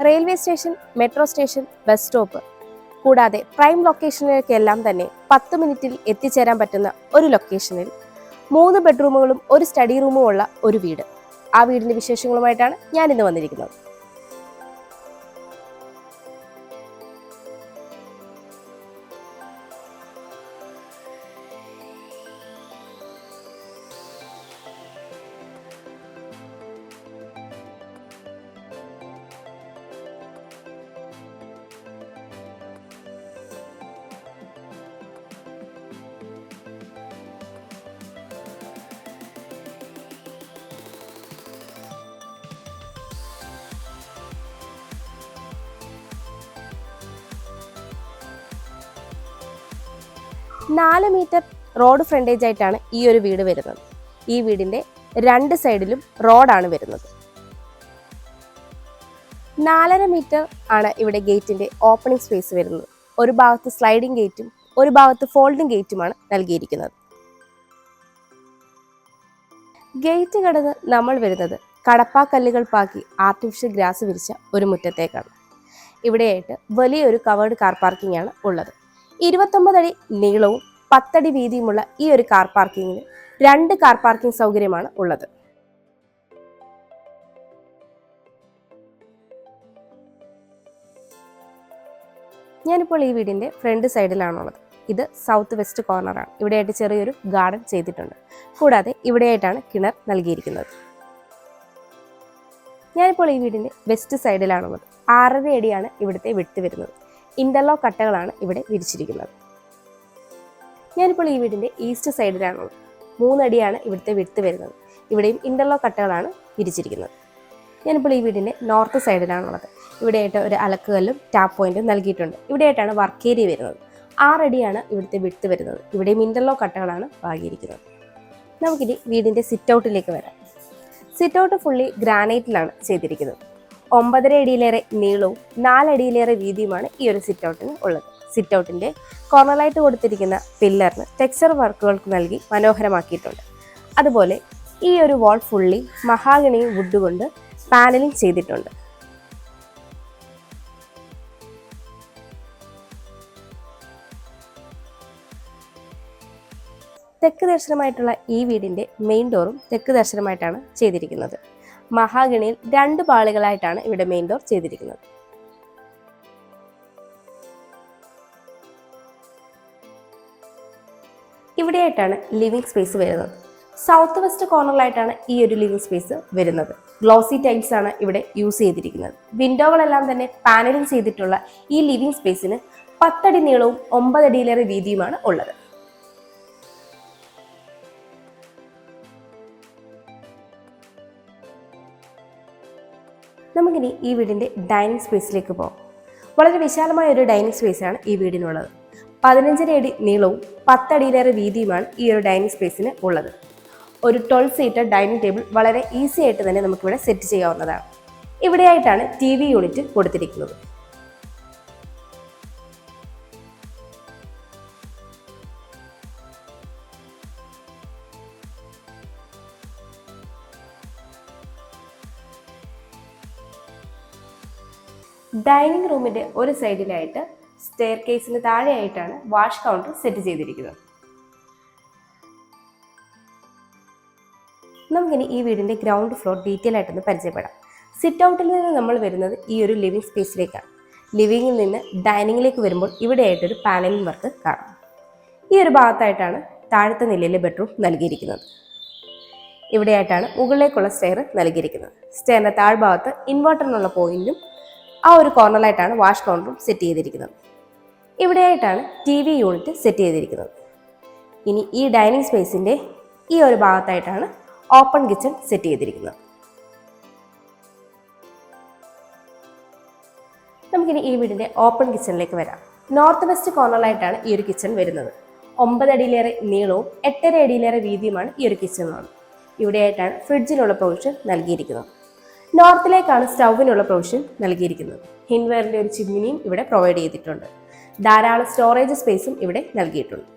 Railway station, metro station, bus stop കൂടാതെ prime ലൊക്കേഷനിലേക്കെല്ലാം തന്നെ 10 മിനിറ്റിൽ എത്തിച്ചേരാൻ പറ്റുന്ന ഒരു ലൊക്കേഷനിൽ 3 ബെഡ്റൂമുകളും ഒരു സ്റ്റഡി റൂമും ഉള്ള ഒരു വീട്. ആ വീടിന്റെ വിശേഷങ്ങളുമായിട്ടാണ് ഞാൻ ഇന്ന് വന്നിരിക്കുന്നത്. 4 മീറ്റർ റോഡ് ഫ്രണ്ടേജ് ആയിട്ടാണ് ഈ ഒരു വീട് വരുന്നത്. ഈ വീടിന്റെ 2 സൈഡിലും റോഡാണ് വരുന്നത്. 4.5 മീറ്റർ ആണ് ഇവിടെ ഗേറ്റിന്റെ ഓപ്പണിംഗ് സ്പേസ് വരുന്നത്. ഒരു ഭാഗത്ത് സ്ലൈഡിംഗ് ഗേറ്റും ഒരു ഭാഗത്ത് ഫോൾഡിംഗ് ഗേറ്റുമാണ് നൽകിയിരിക്കുന്നത്. ഗേറ്റ് കടന്ന് നമ്മൾ വരുന്നത് കടപ്പാക്കല്ലുകൾ പാക്കി ആർട്ടിഫിഷ്യൽ ഗ്രാസ് വിരിച്ച ഒരു മുറ്റത്തേക്കാണ്. ഇവിടെയായിട്ട് വലിയൊരു കവേർഡ് കാർ പാർക്കിംഗ് ആണ് ഉള്ളത്. 29 അടി നീളവും 10 അടി വീതിയുമുള്ള ഈ ഒരു കാർ പാർക്കിങ്ങിന് 2 കാർ പാർക്കിംഗ് സൗകര്യമാണ് ഉള്ളത്. ഞാനിപ്പോൾ ഈ വീടിന്റെ ഫ്രണ്ട് സൈഡിലാണുള്ളത്. ഇത് സൗത്ത് വെസ്റ്റ് കോർണറാണ്. ഇവിടെയായിട്ട് ചെറിയൊരു ഗാർഡൻ ചെയ്തിട്ടുണ്ട്. കൂടാതെ ഇവിടെയായിട്ടാണ് കിണർ നൽകിയിരിക്കുന്നത്. ഞാനിപ്പോൾ ഈ വീടിന്റെ വെസ്റ്റ് സൈഡിലാണുള്ളത്. 6.5 അടിയാണ് ഇവിടുത്തെ വിട്ട് വരുന്നത്. ഇന്റർലോക്ക് കട്ടകളാണ് ഇവിടെ വിരിച്ചിരിക്കുന്നത്. ഞാനിപ്പോൾ ഈ വീടിന്റെ ഈസ്റ്റ് സൈഡിലാണുള്ളത്. 3 അടിയാണ് ഇവിടുത്തെ വിട്ട് വരുന്നത്. ഇവിടെയും ഇന്റർലോക്ക് കട്ടകളാണ് വിരിച്ചിരിക്കുന്നത്. ഞാനിപ്പോൾ ഈ വീടിന്റെ നോർത്ത് സൈഡിലാണുള്ളത്. ഇവിടെയായിട്ട് ഒരു അലക്കുകല്ലും ടാപ്പ് പോയിന്റും നൽകിയിട്ടുണ്ട്. ഇവിടെയായിട്ടാണ് വർക്ക് ഏരിയ വരുന്നത്. 6 അടിയാണ് ഇവിടുത്തെ വിട്ട് വരുന്നത്. ഇവിടെയും ഇന്റർലോക്ക് കട്ടകളാണ് പാകിയിരിക്കുന്നത്. നമുക്കിനി വീടിന്റെ സിറ്റ് ഔട്ടിലേക്ക് വരാം. സിറ്റ് ഔട്ട് ഫുള്ളി ഗ്രാനൈറ്റിലാണ് ചെയ്തിരിക്കുന്നത്. 9.5 അടിയിലേറെ നീളവും 4 അടിയിലേറെ വീതിയുമാണ് ഈ ഒരു സിറ്റ് ഔട്ടിന് ഉള്ളത്. സിറ്റ് ഔട്ടിന്റെ കോർണറായിട്ട് കൊടുത്തിരിക്കുന്ന പില്ലറിന് ടെക്സ്ചർ വർക്കുകൾക്ക് നൽകി മനോഹരമാക്കിയിട്ടുണ്ട്. അതുപോലെ ഈ ഒരു വാൾ ഫുള്ളി മഹാഗണി വുഡ് കൊണ്ട് പാനലിംഗ് ചെയ്തിട്ടുണ്ട്. തെക്ക് ദർശനമായിട്ടുള്ള ഈ വീടിന്റെ മെയിൻ ഡോറും തെക്ക് ദർശനമായിട്ടാണ് ചെയ്തിരിക്കുന്നത്. മഹാഗണിയിൽ 2 പാളികളായിട്ടാണ് ഇവിടെ മെയിൻ ഡോർ ചെയ്തിരിക്കുന്നത്. ഇവിടെയായിട്ടാണ് ലിവിംഗ് സ്പേസ് വരുന്നത്. സൗത്ത് വെസ്റ്റ് കോർണറിലായിട്ടാണ് ഈ ഒരു ലിവിംഗ് സ്പേസ് വരുന്നത്. ഗ്ലോസി ടൈൽസ് ആണ് ഇവിടെ യൂസ് ചെയ്തിരിക്കുന്നത്. വിൻഡോകളെല്ലാം തന്നെ പാനലിംഗ് ചെയ്തിട്ടുള്ള ഈ ലിവിംഗ് സ്പേസിന് 10 അടി നീളവും 9 അടിയിലേറെ വീതിയുമാണ് ഉള്ളത്. നമുക്കിനി ഈ വീടിന്റെ ഡൈനിങ് സ്പേസിലേക്ക് പോകാം. വളരെ വിശാലമായ ഒരു ഡൈനിങ് സ്പേസാണ് ഈ വീടിനുള്ളത്. 15.5 അടി നീളവും 10 അടിയിലേറെ വീതിയുമാണ് ഈ ഒരു ഡൈനിങ് സ്പേസിന് ഉള്ളത്. ഒരു 12 സീറ്റർ ഡൈനിങ് ടേബിൾ വളരെ ഈസി ആയിട്ട് തന്നെ നമുക്കിവിടെ സെറ്റ് ചെയ്യാവുന്നതാണ്. ഇവിടെയായിട്ടാണ് TV യൂണിറ്റ് കൊടുത്തിരിക്കുന്നത്. ഡൈനിങ് റൂമിന്റെ ഒരു സൈഡിലായിട്ട് സ്റ്റെയർ കേസിന് താഴെയായിട്ടാണ് വാഷ് കൗണ്ടർ സെറ്റ് ചെയ്തിരിക്കുന്നത്. നമുക്കിനി ഈ വീടിന്റെ ഗ്രൗണ്ട് ഫ്ലോർ ഡീറ്റെയിൽ ആയിട്ടൊന്ന് പരിചയപ്പെടാം. സിറ്റ് ഔട്ടിൽ നിന്ന് നമ്മൾ വരുന്നത് ഈ ഒരു ലിവിംഗ് സ്പേസിലേക്കാണ്. ലിവിംഗിൽ നിന്ന് ഡൈനിങ്ങിലേക്ക് വരുമ്പോൾ ഇവിടെയായിട്ടൊരു പാനലിംഗ് വർക്ക് കാണാം. ഈ ഒരു ഭാഗത്തായിട്ടാണ് താഴത്തെ നിലയിലെ ബെഡ്റൂം നൽകിയിരിക്കുന്നത്. ഇവിടെയായിട്ടാണ് മുകളിലേക്കുള്ള സ്റ്റെയർ നൽകിയിരിക്കുന്നത്. സ്റ്റെയറിന്റെ താഴ്ഭാഗത്ത് ഇൻവെർട്ടറിനുള്ള പോയിന്റും ആ ഒരു കോർണറിലായിട്ടാണ് വാഷ് കൗണ്ടറും സെറ്റ് ചെയ്തിരിക്കുന്നത്. ഇവിടെയായിട്ടാണ് TV യൂണിറ്റ് സെറ്റ് ചെയ്തിരിക്കുന്നത്. ഇനി ഈ ഡൈനിങ് സ്പേസിന്റെ ഈ ഒരു ഭാഗത്തായിട്ടാണ് ഓപ്പൺ കിച്ചൺ സെറ്റ് ചെയ്തിരിക്കുന്നത്. നമുക്കിനി ഈ വീടിന്റെ ഓപ്പൺ കിച്ചണിലേക്ക് വരാം. നോർത്ത് വെസ്റ്റ് കോർണറിലായിട്ടാണ് ഈ ഒരു കിച്ചൺ വരുന്നത്. 9 അടിയിലേറെ നീളവും 8.5 അടിയിലേറെ വീതിയുമാണ് ഈ ഒരു കിച്ചണിനുള്ളത്. ഇവിടെയായിട്ടാണ് ഫ്രിഡ്ജിനുള്ള പ്രൊവിഷൻ നൽകിയിരിക്കുന്നത്. നോർത്തിലേക്കാണ് സ്റ്റൗവിനുള്ള പ്രൊവിഷൻ നൽകിയിരിക്കുന്നത്. ഹിൻവെയറിന്റെ ഒരു ചിമ്മിനിയും ഇവിടെ പ്രൊവൈഡ് ചെയ്തിട്ടുണ്ട്. ധാരാളം സ്റ്റോറേജ് സ്പേസും ഇവിടെ നൽകിയിട്ടുണ്ട്.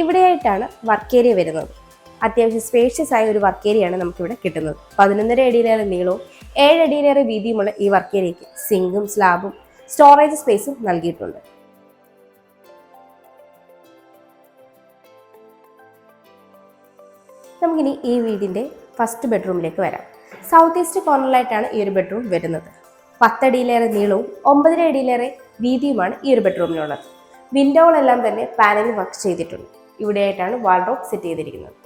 ഇവിടെയായിട്ടാണ് വർക്ക് ഏരിയ വരുന്നത്. അത്യാവശ്യം സ്പേഷ്യസ് ആയ ഒരു വർക്ക് ഏരിയയാണ് നമുക്കിവിടെ കിട്ടുന്നത്. 11.5 അടിയിലേറെ നീളവും 7 അടിയിലേറെ വീതിയുമുള്ള ഈ വർക്ക് ഏരിയയ്ക്ക് സിങ്കും സ്ലാബും സ്റ്റോറേജ് സ്പേസും നൽകിയിട്ടുണ്ട്. നമുക്കിനി ഈ വീടിൻ്റെ ഫസ്റ്റ് ബെഡ്റൂമിലേക്ക് വരാം. സൗത്ത് ഈസ്റ്റ് കോർണറിലായിട്ടാണ് ഈ ഒരു ബെഡ്റൂം വരുന്നത്. 10 അടിയിലേറെ നീളവും 9.5 അടിയിലേറെ വീതിയുമാണ് ഈ ഒരു ബെഡ്റൂമിനുള്ളത്. വിൻഡോകളെല്ലാം തന്നെ പാനലിൽ വർക്ക് ചെയ്തിട്ടുണ്ട്. ഇവിടെയായിട്ടാണ് വാൾഡ്രോബ് സെറ്റ് ചെയ്തിരിക്കുന്നത്.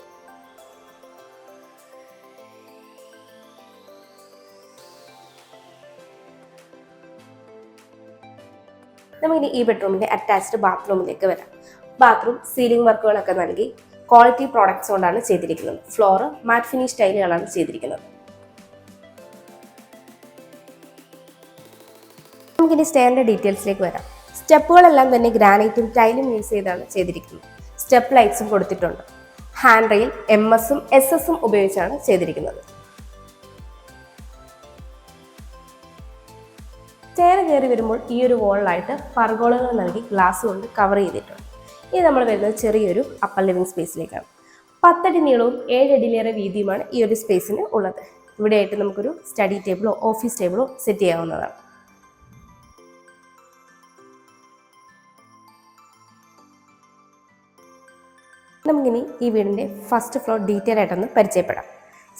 നമുക്കിനി ഈ ബെഡ്റൂമിന്റെ അറ്റാച്ച്ഡ് ബാത്റൂമിലേക്ക് വരാം. ബാത്റൂം സീലിംഗ് വർക്കുകളൊക്കെ നൽകി ക്വാളിറ്റി പ്രോഡക്ട്സ് കൊണ്ടാണ് ചെയ്തിരിക്കുന്നത്. ഫ്ലോറ് മാറ്റ് ഫിനിഷ് ടൈലുകളാണ് ചെയ്തിരിക്കുന്നത്. നമുക്കിനി സ്റ്റെയറിന്റെ ഡീറ്റെയിൽസിലേക്ക് വരാം. സ്റ്റെപ്പുകളെല്ലാം തന്നെ ഗ്രാനൈറ്റും ടൈലും യൂസ് ചെയ്താണ് ചെയ്തിരിക്കുന്നത്. സ്റ്റെപ്പ് ലൈറ്റ്സും കൊടുത്തിട്ടുണ്ട്. ഹാൻഡ് റെയിൽ MS-ഉം SS-ഉം ഉപയോഗിച്ചാണ് ചെയ്തിരിക്കുന്നത്. സ്റ്റെയർ കയറി വരുമ്പോൾ ഈ ഒരു വോളിലായിട്ട് പർഗോളകൾ നൽകി ഗ്ലാസ് കൊണ്ട് കവർ ചെയ്തിട്ടുണ്ട്. ഇനി നമ്മൾ വരുന്നത് ചെറിയൊരു അപ്പർ ലിവിംഗ് സ്പേസിലേക്കാണ്. 10 അടി നീളവും 7 അടിയിലേറെ വീതിയുമാണ് ഈ ഒരു സ്പേസിന് ഉള്ളത്. ഇവിടെയായിട്ട് നമുക്കൊരു സ്റ്റഡി ടേബിളോ ഓഫീസ് ടേബിളോ സെറ്റ് ചെയ്യാവുന്നതാണ്. നമുക്കിനി ഈ വീടിൻ്റെ ഫസ്റ്റ് ഫ്ലോർ ഡീറ്റെയിൽ ആയിട്ടൊന്ന് പരിചയപ്പെടാം.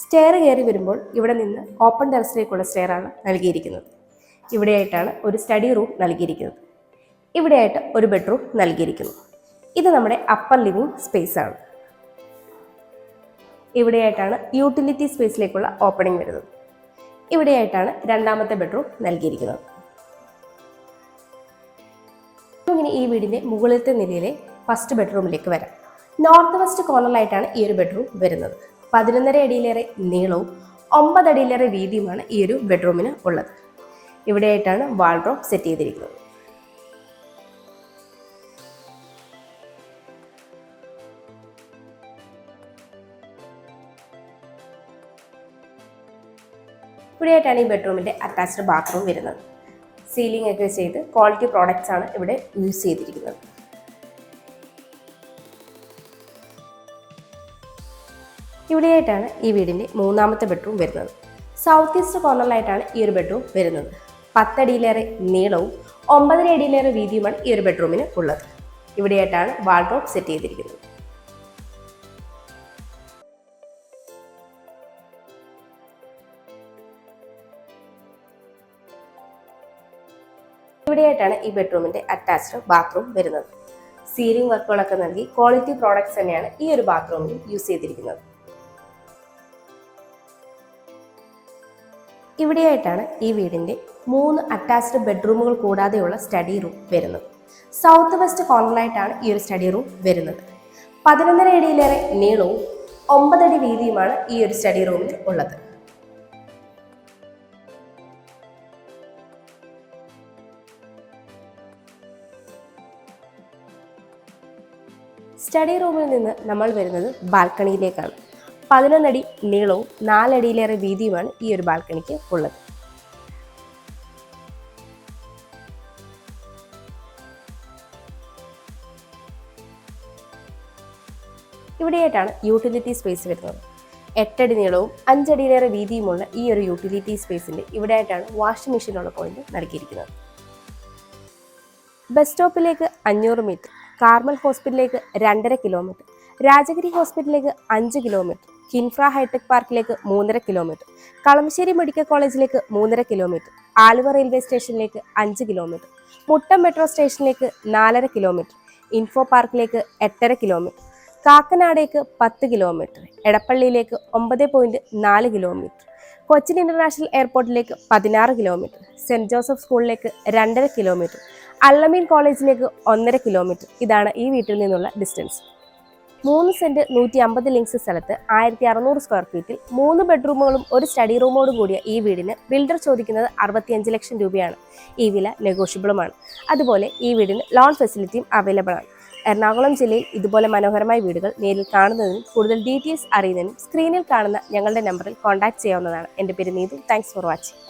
സ്റ്റെയർ കയറി വരുമ്പോൾ ഇവിടെ നിന്ന് ഓപ്പൺ ടെറസിലേക്കുള്ള സ്റ്റെയറാണ് നൽകിയിരിക്കുന്നത്. ഇവിടെയായിട്ടാണ് ഒരു സ്റ്റഡി റൂം നൽകിയിരിക്കുന്നത്. ഇവിടെയായിട്ട് ഒരു ബെഡ്റൂം നൽകിയിരിക്കുന്നു. ഇത് നമ്മുടെ അപ്പർ ലിവിംഗ് സ്പേസ് ആണ്. ഇവിടെയായിട്ടാണ് യൂട്ടിലിറ്റി സ്പേസിലേക്കുള്ള ഓപ്പണിംഗ് വരുന്നത്. ഇവിടെയായിട്ടാണ് രണ്ടാമത്തെ ബെഡ്റൂം നൽകിയിരിക്കുന്നത്. ഇങ്ങനെ ഈ വീടിൻ്റെ മുകളിലത്തെ നിലയിലെ ഫസ്റ്റ് ബെഡ്റൂമിലേക്ക് വരാം. നോർത്ത് വെസ്റ്റ് കോർണറിലായിട്ടാണ് ഈ ഒരു ബെഡ്റൂം വരുന്നത്. 11.5 അടിയിലേറെ നീളവും 9 അടിയിലേറെ വീതിയുമാണ് ഈ ഒരു ബെഡ്റൂമിന് ഉള്ളത്. ഇവിടെയായിട്ടാണ് വാൾഡ്രോബ് സെറ്റ് ചെയ്തിരിക്കുന്നത്. ഇവിടെയായിട്ടാണ് ഈ ബെഡ്റൂമിൻ്റെ അറ്റാച്ച്ഡ് ബാത്റൂം വരുന്നത്. സീലിംഗ് ഒക്കെ ചെയ്ത് ക്വാളിറ്റി പ്രോഡക്ട്സ് ആണ് ഇവിടെ യൂസ് ചെയ്തിരിക്കുന്നത്. ഇവിടെയായിട്ടാണ് ഈ വീടിൻ്റെ മൂന്നാമത്തെ ബെഡ്റൂം വരുന്നത്. സൗത്ത് ഈസ്റ്റ് കോർണറിലായിട്ടാണ് ഈ ഒരു ബെഡ്റൂം വരുന്നത്. 10 അടിയിലേറെ നീളവും 9.5 അടിയിലേറെ വീതിയുമാണ് ഈ ഒരു ബെഡ്റൂമിന് ഉള്ളത്. ഇവിടെയായിട്ടാണ് വാൾഡ്രോബ് സെറ്റ് ചെയ്തിരിക്കുന്നത്. ഇവിടെയായിട്ടാണ് ഈ ബെഡ്റൂമിൻ്റെ അറ്റാച്ച്ഡ് ബാത്റൂം വരുന്നത്. സീലിംഗ് വർക്കുകളൊക്കെ നൽകി ക്വാളിറ്റി പ്രോഡക്ട്സ് തന്നെയാണ് ഈ ഒരു ബാത്റൂമിൽ യൂസ് ചെയ്തിരിക്കുന്നത്. ഇവിടെയായിട്ടാണ് ഈ വീടിൻ്റെ 3 അറ്റാച്ച്ഡ് ബെഡ്റൂമുകൾ കൂടാതെയുള്ള സ്റ്റഡി റൂം വരുന്നത്. സൗത്ത് വെസ്റ്റ് കോർണറിലായിട്ടാണ് ഈ ഒരു സ്റ്റഡി റൂം വരുന്നത്. 11.5 അടിയിലേറെ നീളവും 9 അടി വീതിയുമാണ് ഈ ഒരു സ്റ്റഡി റൂമിൽ ഉള്ളത്. സ്റ്റഡി റൂമിൽ നിന്ന് നമ്മൾ വരുന്നത് ബാൽക്കണിയിലേക്കാണ്. 11 അടി നീളവും 4 അടിയിലേറെ വീതിയുമാണ് ഈ ഒരു ബാൽക്കണിക്ക് ഉള്ളത്. ഇവിടെയായിട്ടാണ് യൂട്ടിലിറ്റി സ്പേസ് വരുന്നത്. 8 അടി നീളവും 5 അടിയിലേറെ വീതിയുമുള്ള ഈ ഒരു യൂട്ടിലിറ്റി സ്പേസിൻ്റെ ഇവിടെയായിട്ടാണ് വാഷിംഗ് മെഷീനുള്ള പോയിന്റ് നൽകിയിരിക്കുന്നത്. ബസ് സ്റ്റോപ്പിലേക്ക് 500 മീറ്റർ, കാർമൽ ഹോസ്പിറ്റലിലേക്ക് 2.5 കിലോമീറ്റർ, രാജഗിരി ഹോസ്പിറ്റലിലേക്ക് 5 കിലോമീറ്റർ, കിൻഫ്ര ഹൈടെക് പാർക്കിലേക്ക് 3.5 കിലോമീറ്റർ, കളമശ്ശേരി മെഡിക്കൽ കോളേജിലേക്ക് 3.5 കിലോമീറ്റർ, ആലുവ റെയിൽവേ സ്റ്റേഷനിലേക്ക് 5 കിലോമീറ്റർ, മുട്ടം മെട്രോ സ്റ്റേഷനിലേക്ക് 4.5 കിലോമീറ്റർ, ഇൻഫോ പാർക്കിലേക്ക് 8.5 കിലോമീറ്റർ, കാക്കനാടേക്ക് 10 കിലോമീറ്റർ, എടപ്പള്ളിയിലേക്ക് 9.4 കിലോമീറ്റർ, കൊച്ചിൻ ഇന്റർനാഷണൽ എയർപോർട്ടിലേക്ക് 16 കിലോമീറ്റർ, സെന്റ് ജോസഫ് സ്കൂളിലേക്ക് 2.5 കിലോമീറ്റർ, അല്ലമീൻ കോളേജിലേക്ക് 1.5 കിലോമീറ്റർ. ഇതാണ് ഈ വീട്ടിൽ നിന്നുള്ള ഡിസ്റ്റൻസ്. 3 സെന്റ് 150 ലിങ്സ് സ്ഥലത്ത് 1600 സ്ക്വയർ ഫീറ്റിൽ 3 ബെഡ്റൂമുകളും ഒരു സ്റ്റഡി റൂമോടും കൂടിയ ഈ വീടിന് ബിൽഡർ ചോദിക്കുന്നത് 65 ലക്ഷം രൂപയാണ്. ഈ വില നെഗോഷ്യബിളുമാണ്. അതുപോലെ ഈ വീടിന് ലോൺ ഫെസിലിറ്റിയും അവൈലബിൾ ആണ്. എറണാകുളം ജില്ലയിൽ ഇതുപോലെ മനോഹരമായ വീടുകൾ നേരിൽ കാണുന്നതിനും കൂടുതൽ ഡീറ്റെയിൽസ് അറിയുന്നതിനും സ്ക്രീനിൽ കാണുന്ന ഞങ്ങളുടെ നമ്പറിൽ കോൺടാക്ട് ചെയ്യാവുന്നതാണ്. എൻ്റെ പേര് നീതു. Thanks for watching.